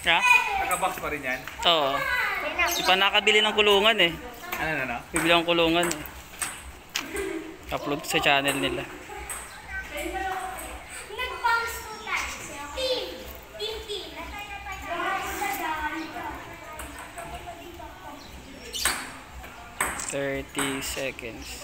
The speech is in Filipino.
Ha? Naka-box pa rin yan? Oo. Di pa nakabili ng kulungan eh. Ano? Bibili ng kulungan eh. Upload sa channel nila. Nag-bounce 2 times. Team. 30 seconds.